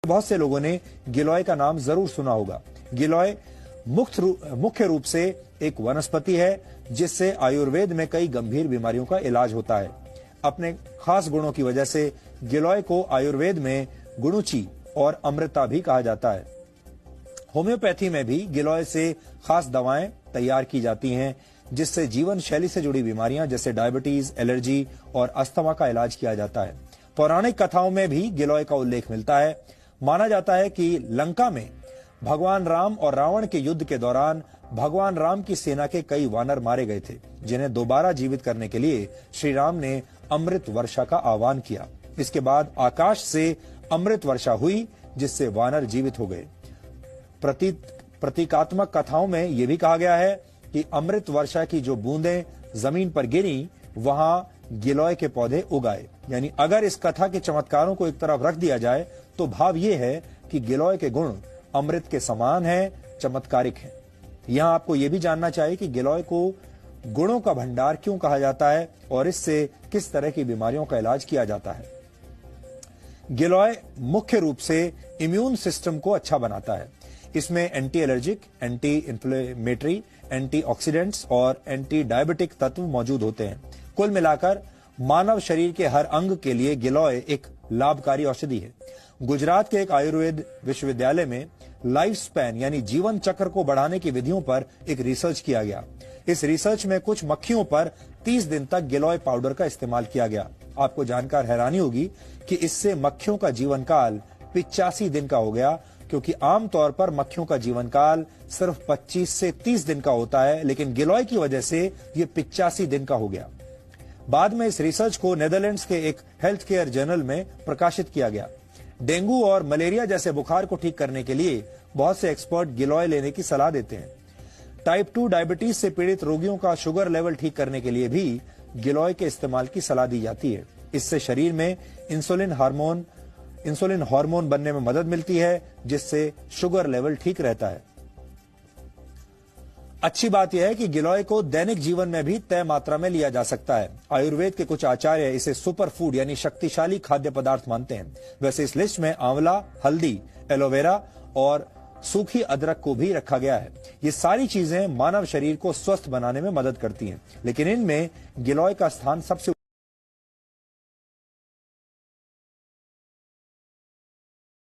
बहुत से लोगों ने गिलोय का नाम जरूर सुना होगा। गिलोय मुख्य रूप से एक वनस्पति है जिससे आयुर्वेद में कई गंभीर बीमारियों का इलाज होता है। अपने खास गुणों की वजह से गिलोय को आयुर्वेद में गुणुची और अमृता भी कहा जाता है। होम्योपैथी में भी गिलोय से खास दवाएं तैयार की जाती हैं जिससे जीवन शैली से जुड़ी बीमारियां जैसे डायबिटीज, एलर्जी और अस्थमा का इलाज किया जाता है। पौराणिक कथाओं में भी गिलोय का उल्लेख मिलता है। माना जाता है कि लंका में भगवान राम और रावण के युद्ध के दौरान भगवान राम की सेना के कई वानर मारे गए थे, जिन्हें दोबारा जीवित करने के लिए श्री राम ने अमृत वर्षा का आह्वान किया। इसके बाद आकाश से अमृत वर्षा हुई जिससे वानर जीवित हो गए। प्रतीकात्मक कथाओं में यह भी कहा गया है कि अमृत वर्षा की जो बूंदें जमीन पर गिरी वहां गिलोय के पौधे उगाए। यानी अगर इस कथा के चमत्कारों को एक तरफ रख दिया जाए तो भाव ये है कि गिलोय के गुण अमृत के समान है, चमत्कारिक है। यहां आपको यह भी जानना चाहिए कि गिलोय को गुणों का भंडार क्यों कहा जाता है और इससे किस तरह की बीमारियों का इलाज किया जाता है। गिलोय मुख्य रूप से इम्यून सिस्टम को अच्छा बनाता है। इसमें anti allergic, anti inflammatory, antioxidants और एंटी डायबिटिक तत्व मौजूद होते हैं। कुल मिलाकर मानव शरीर के हर अंग के लिए गिलोय एक लाभकारी औषधि है। गुजरात के एक आयुर्वेद विश्वविद्यालय में लाइफ स्पैन यानी जीवन चक्र को बढ़ाने की विधियों पर एक रिसर्च किया गया। इस रिसर्च में कुछ मक्खियों पर 30 दिन तक गिलोय पाउडर का इस्तेमाल किया गया। आपको जानकर हैरानी होगी कि इससे मक्खियों का जीवन काल 85 दिन का हो गया, क्योंकि आमतौर पर मक्खियों का जीवन काल सिर्फ 25 से 30 दिन का होता है, लेकिन गिलोय की वजह से ये 85 दिन का हो गया। बाद में इस रिसर्च को नेदरलैंड्स के एक हेल्थ केयर जर्नल में प्रकाशित किया गया। डेंगू और मलेरिया जैसे बुखार को ठीक करने के लिए बहुत से एक्सपर्ट गिलोय लेने की सलाह देते हैं। टाइप 2 डायबिटीज से पीड़ित रोगियों का शुगर लेवल ठीक करने के लिए भी गिलोय के इस्तेमाल की सलाह दी जाती है। इससे शरीर में इंसुलिन हार्मोन बनने में मदद मिलती है, जिससे शुगर लेवल ठीक रहता है। अच्छी बात यह है कि गिलोय को दैनिक जीवन में भी तय मात्रा में लिया जा सकता है। आयुर्वेद के कुछ आचार्य इसे सुपर फूड यानी शक्तिशाली खाद्य पदार्थ मानते हैं। वैसे इस लिस्ट में आंवला, हल्दी, एलोवेरा और सूखी अदरक को भी रखा गया है। ये सारी चीजें मानव शरीर को स्वस्थ बनाने में मदद करती हैं, लेकिन इनमें गिलोय का स्थान सबसे